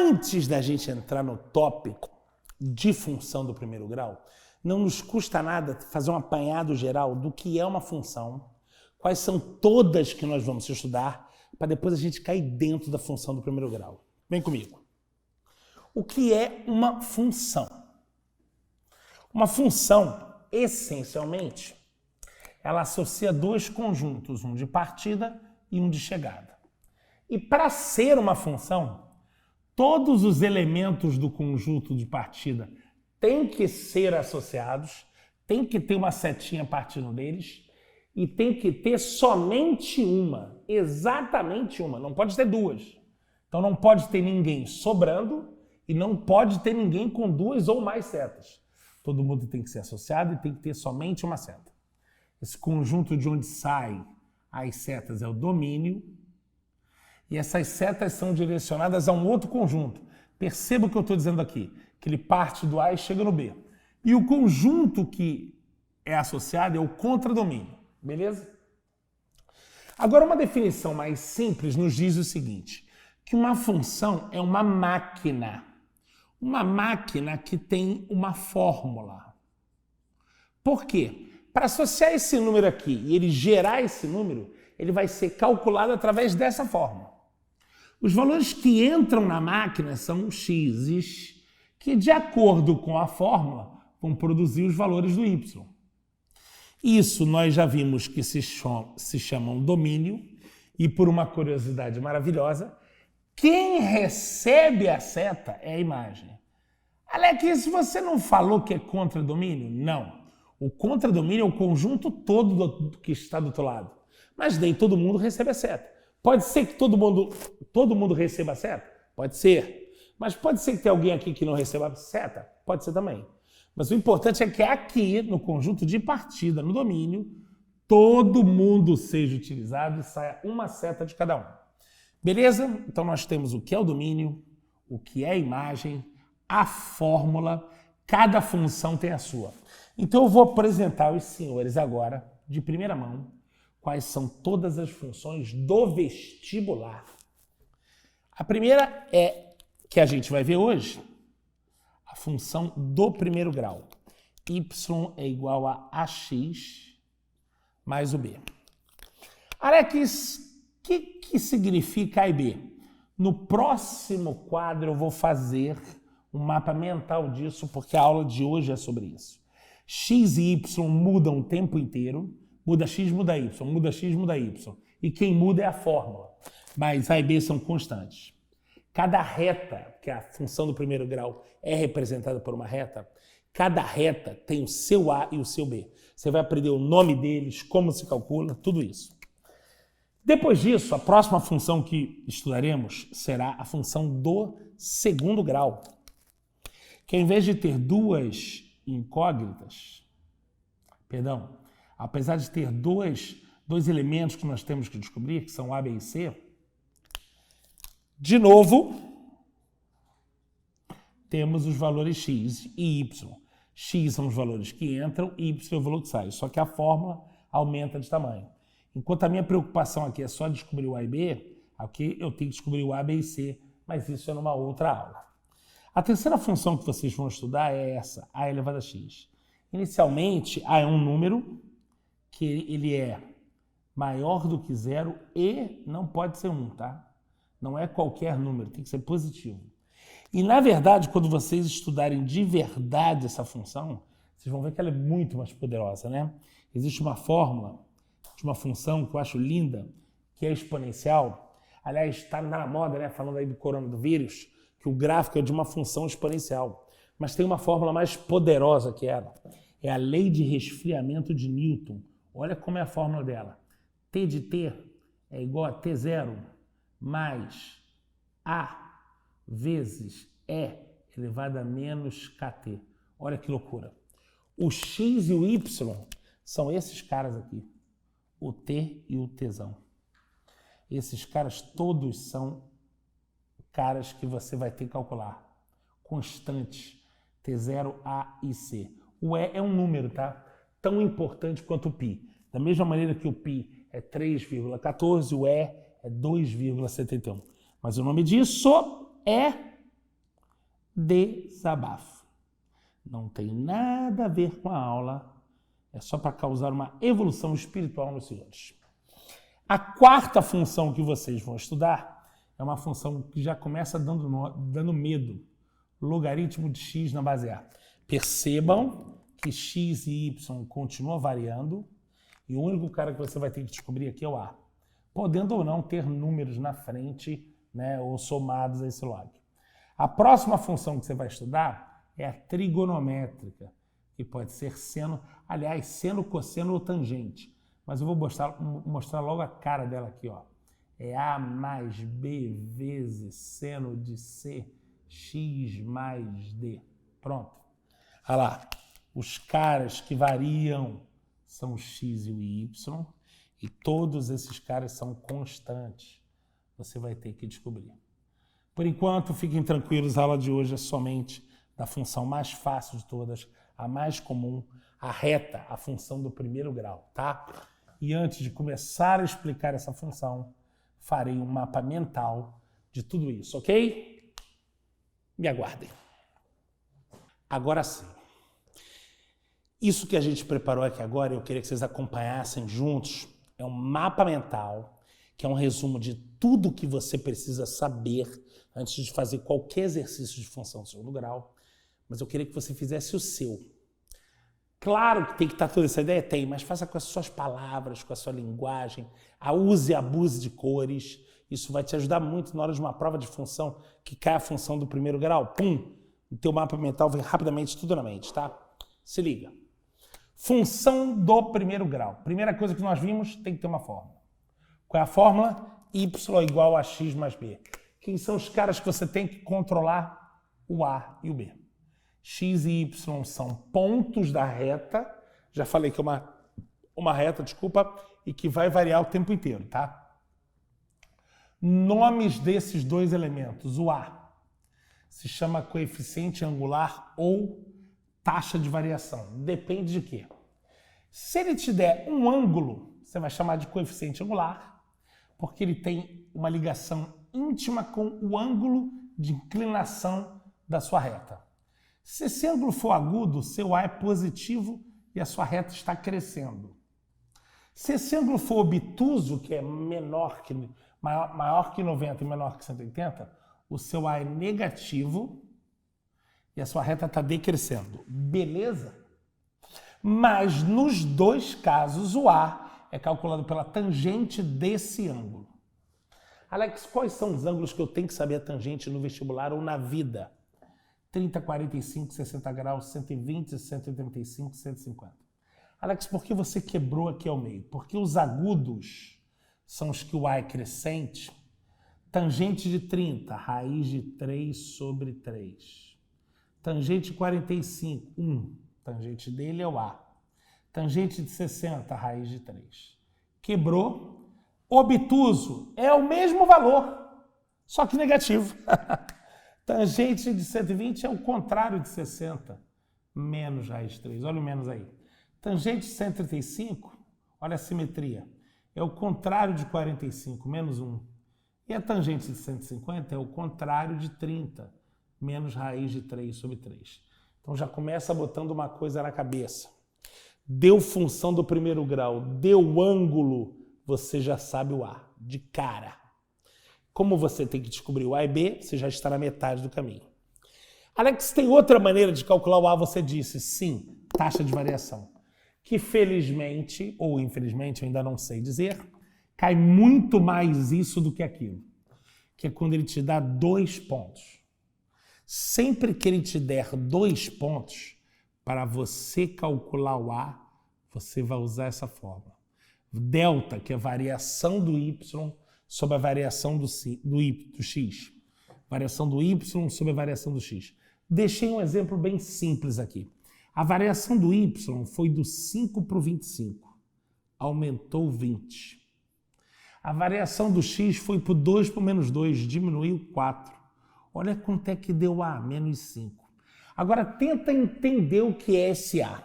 antes da gente entrar no tópico de função do primeiro grau, não nos custa nada fazer um apanhado geral do que é uma função, quais são todas que nós vamos estudar, para depois a gente cair dentro da função do primeiro grau. Vem comigo. O que é uma função? Uma função, essencialmente, ela associa dois conjuntos, um de partida e um de chegada. E para ser uma função, todos os elementos do conjunto de partida têm que ser associados, tem que ter uma setinha partindo deles e tem que ter somente uma, exatamente uma, não pode ter duas. Então não pode ter ninguém sobrando e não pode ter ninguém com duas ou mais setas. Todo mundo tem que ser associado e tem que ter somente uma seta. Esse conjunto de onde saem as setas é o domínio e essas setas são direcionadas a um outro conjunto. Perceba o que eu estou dizendo aqui, que ele parte do A e chega no B. E o conjunto que é associado é o contradomínio, beleza? Agora, uma definição mais simples nos diz o seguinte, que uma função é uma máquina que tem uma fórmula. Por quê? Para associar esse número aqui e ele gerar esse número, ele vai ser calculado através dessa fórmula. Os valores que entram na máquina são x's, que de acordo com a fórmula vão produzir os valores do y. Isso nós já vimos que se chama domínio e, por uma curiosidade maravilhosa, quem recebe a seta é a imagem. Alex, você não falou que é contradomínio? Não. O contradomínio é o conjunto todo que está do outro lado. Mas nem todo mundo recebe a seta. Pode ser que todo mundo receba a seta? Pode ser. Mas pode ser que tenha alguém aqui que não receba a seta? Pode ser também. Mas o importante é que aqui, no conjunto de partida, no domínio, todo mundo seja utilizado e saia uma seta de cada um. Beleza? Então nós temos o que é o domínio, o que é a imagem, a fórmula, cada função tem a sua. Então eu vou apresentar aos senhores agora, de primeira mão, quais são todas as funções do vestibular. A primeira é, que a gente vai ver hoje, a função do primeiro grau. Y é igual a AX mais o B. Alex, o que significa A e B? No próximo quadro eu vou fazer um mapa mental disso, porque a aula de hoje é sobre isso. X e Y mudam o tempo inteiro, muda X, muda Y, muda X, muda Y. E quem muda é a fórmula, mas A e B são constantes. Cada reta, que é a função do primeiro grau é representada por uma reta, cada reta tem o seu A e o seu B. Você vai aprender o nome deles, como se calcula, tudo isso. Depois disso, a próxima função que estudaremos será a função do segundo grau, que ao invés de ter duas incógnitas, apesar de ter dois elementos que nós temos que descobrir, que são A, B e C, de novo, temos os valores X e Y. X são os valores que entram e Y é o valor que sai, só que a fórmula aumenta de tamanho. Enquanto a minha preocupação aqui é só descobrir o A e B, aqui eu tenho que descobrir o A, B e C, mas isso é numa outra aula. A terceira função que vocês vão estudar é essa, A elevado a X. Inicialmente, A é um número que ele é maior do que zero e não pode ser 1, tá? Não é qualquer número, tem que ser positivo. E, na verdade, quando vocês estudarem de verdade essa função, vocês vão ver que ela é muito mais poderosa, né? Existe uma fórmula de uma função que eu acho linda, que é exponencial. Aliás, está na moda, né? Falando aí do coronavírus, que o gráfico é de uma função exponencial. Mas tem uma fórmula mais poderosa que ela. É a lei de resfriamento de Newton. Olha como é a fórmula dela. T de T é igual a T0 mais A vezes E elevado a menos KT. Olha que loucura. O X e o Y são esses caras aqui. O T e o Tzão. Esses caras todos são caras que você vai ter que calcular. Constantes. T0, A e C. O E é um número, tá? Tão importante quanto o π. Da mesma maneira que o π é 3,14, o E é 2,71. Mas o nome disso é desabafo. Não tem nada a ver com a aula, é só para causar uma evolução espiritual nos senhores. A quarta função que vocês vão estudar é uma função que já começa dando medo. Logaritmo de x na base A. Percebam que x e y continuam variando e o único cara que você vai ter que descobrir aqui é o A. Podendo ou não ter números na frente, né, ou somados a esse log. A próxima função que você vai estudar é a trigonométrica, que pode ser seno, aliás, seno, cosseno ou tangente. Mas eu vou mostrar logo a cara dela aqui, ó. É A mais B vezes seno de C, x mais D. Pronto. Olha lá. Os caras que variam são o x e o y, e todos esses caras são constantes. Você vai ter que descobrir. Por enquanto, fiquem tranquilos, a aula de hoje é somente da função mais fácil de todas, a mais comum, a reta, a função do primeiro grau, tá? E antes de começar a explicar essa função, farei um mapa mental de tudo isso, ok? Me aguardem. Agora sim. Isso que a gente preparou aqui agora, eu queria que vocês acompanhassem juntos, é um mapa mental, que é um resumo de tudo que você precisa saber antes de fazer qualquer exercício de função do segundo grau, mas eu queria que você fizesse o seu. Claro que tem que estar toda essa ideia, tem, mas faça com as suas palavras, com a sua linguagem, use e abuse de cores, isso vai te ajudar muito na hora de uma prova de função, que cai a função do primeiro grau, pum, o teu mapa mental vem rapidamente tudo na mente, tá? Se liga. Função do primeiro grau. Primeira coisa que nós vimos, tem que ter uma fórmula. Qual é a fórmula? Y igual a x mais b. Quem são os caras que você tem que controlar? O A e o B. X e Y são pontos da reta, já falei que é uma reta, desculpa, e que vai variar o tempo inteiro, tá? Nomes desses dois elementos. O A se chama coeficiente angular ou taxa de variação. Depende de quê? Se ele te der um ângulo, você vai chamar de coeficiente angular, porque ele tem uma ligação íntima com o ângulo de inclinação da sua reta. Se esse ângulo for agudo, seu A é positivo e a sua reta está crescendo. Se esse ângulo for obtuso, que é maior que 90 e menor que 180, o seu A é negativo e a sua reta está decrescendo. Beleza? Mas nos dois casos, o A é calculado pela tangente desse ângulo. Alex, quais são os ângulos que eu tenho que saber a tangente no vestibular ou na vida? 30, 45, 60 graus, 120, 135, 150. Alex, por que você quebrou aqui ao meio? Porque os agudos são os que o A é crescente. Tangente de 30, raiz de 3 sobre 3. Tangente de 45, 1. Tangente dele é o A. Tangente de 60, raiz de 3. Quebrou. Obtuso é o mesmo valor, só que negativo. Tangente de 120 é o contrário de 60, menos raiz de 3. Olha o menos aí. Tangente de 135, olha a simetria, é o contrário de 45, menos 1. E a tangente de 150 é o contrário de 30, menos raiz de 3 sobre 3. Então já começa botando uma coisa na cabeça. Deu função do primeiro grau, deu ângulo, você já sabe o A, de cara. Como você tem que descobrir o A e B, você já está na metade do caminho. Alex, tem outra maneira de calcular o A? Você disse, sim, taxa de variação. Que felizmente, ou infelizmente, eu ainda não sei dizer, cai muito mais isso do que aquilo. Que é quando ele te dá 2 pontos. Sempre que ele te der 2 pontos, para você calcular o A, você vai usar essa fórmula. Delta, que é a variação do Y sobre a variação do X. Variação do Y sobre a variação do X. Deixei um exemplo bem simples aqui. A variação do Y foi do 5 para o 25. Aumentou 20. A variação do X foi para o 2 para o menos 2. Diminuiu 4. Olha quanto é que deu A, menos 5. Agora tenta entender o que é esse A.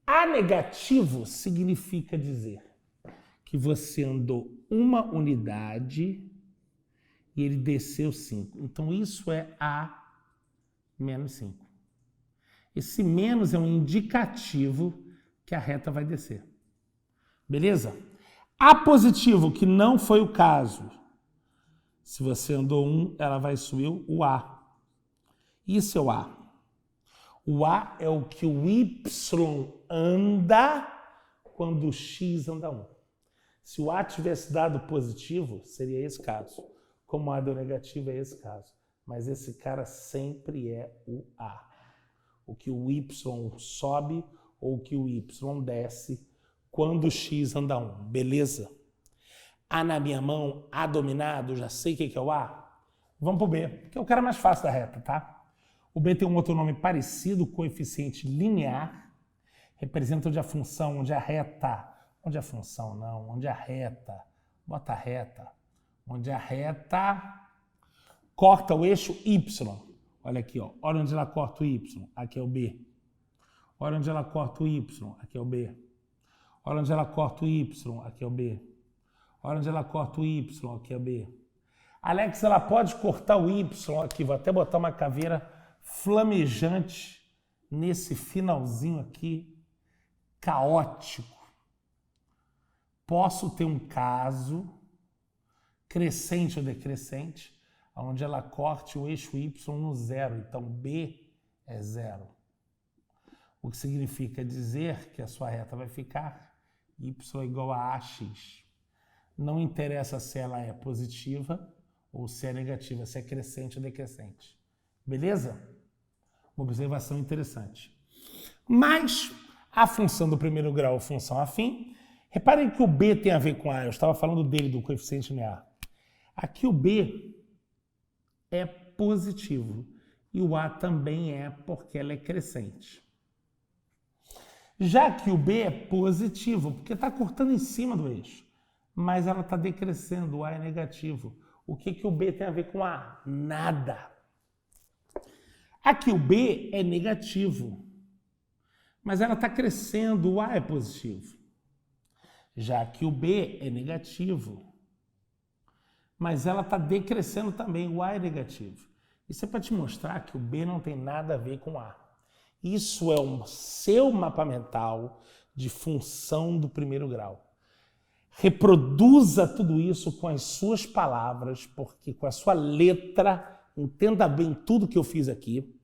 A negativo significa dizer que você andou uma unidade e ele desceu 5. Então, isso é A menos 5. Esse menos é um indicativo que a reta vai descer. Beleza? A positivo, que não foi o caso. Se você andou 1, ela vai subir o A. Isso é o A. O A é o que o Y anda quando o X anda 1. Se o A tivesse dado positivo, seria esse caso. Como o A deu negativo, é esse caso. Mas esse cara sempre é o A. O que o Y sobe ou o que o Y desce quando o X anda 1. Beleza? A na minha mão, A dominado, já sei o que é o A? Vamos pro B, que é o cara mais fácil da reta, tá? O B tem um outro nome parecido, coeficiente linear. Representa onde a função, onde a reta... Onde a função não, onde a reta... Bota a reta. Onde a reta corta o eixo Y. Olha aqui, ó. Olha onde ela corta o Y. Aqui é o B. Olha onde ela corta o Y. Aqui é o B. Olha onde ela corta o Y. Aqui é o B. Olha onde ela corta o Y. Aqui é o B. Alex, ela pode cortar o Y aqui. Vou até botar uma caveira flamejante nesse finalzinho aqui, caótico. Posso ter um caso crescente ou decrescente, onde ela corte o eixo Y no 0. Então, B é 0. O que significa dizer que a sua reta vai ficar Y igual a AX. Não interessa se ela é positiva ou se é negativa, se é crescente ou decrescente. Beleza? Uma observação interessante. Mas a função do primeiro grau, função afim, reparem que o B tem a ver com A. Eu estava falando dele, do coeficiente linear. Aqui o B é positivo e o A também é, porque ela é crescente. Já que o B é positivo, porque está cortando em cima do eixo, mas ela está decrescendo, o A é negativo. O que o B tem a ver com A? Nada. Aqui o B é negativo, mas ela está crescendo, o A é positivo. Já que o B é negativo, mas ela está decrescendo também, o A é negativo. Isso é para te mostrar que o B não tem nada a ver com A. Isso é o seu mapa mental de função do primeiro grau. Reproduza tudo isso com as suas palavras, porque com a sua letra, entenda bem tudo que eu fiz aqui.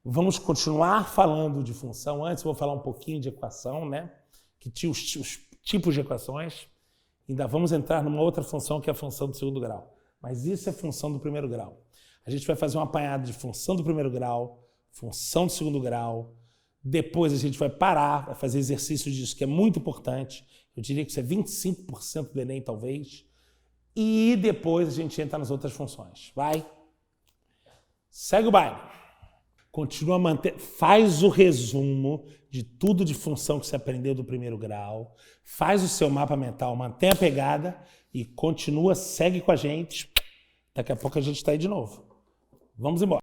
Vamos continuar falando de função. Antes eu vou falar um pouquinho de equação, né? Que tinha os tipos de equações. Ainda vamos entrar numa outra função, que é a função do segundo grau. Mas isso é função do primeiro grau. A gente vai fazer um apanhado de função do primeiro grau, função do segundo grau. Depois a gente vai parar, vai fazer exercício disso, que é muito importante. Eu diria que isso é 25% do Enem, talvez. E depois a gente entra nas outras funções. Vai? Segue o baile. Continua a manter, faz o resumo de tudo de função que você aprendeu do primeiro grau, faz o seu mapa mental, mantém a pegada e continua, segue com a gente. Daqui a pouco a gente está aí de novo. Vamos embora.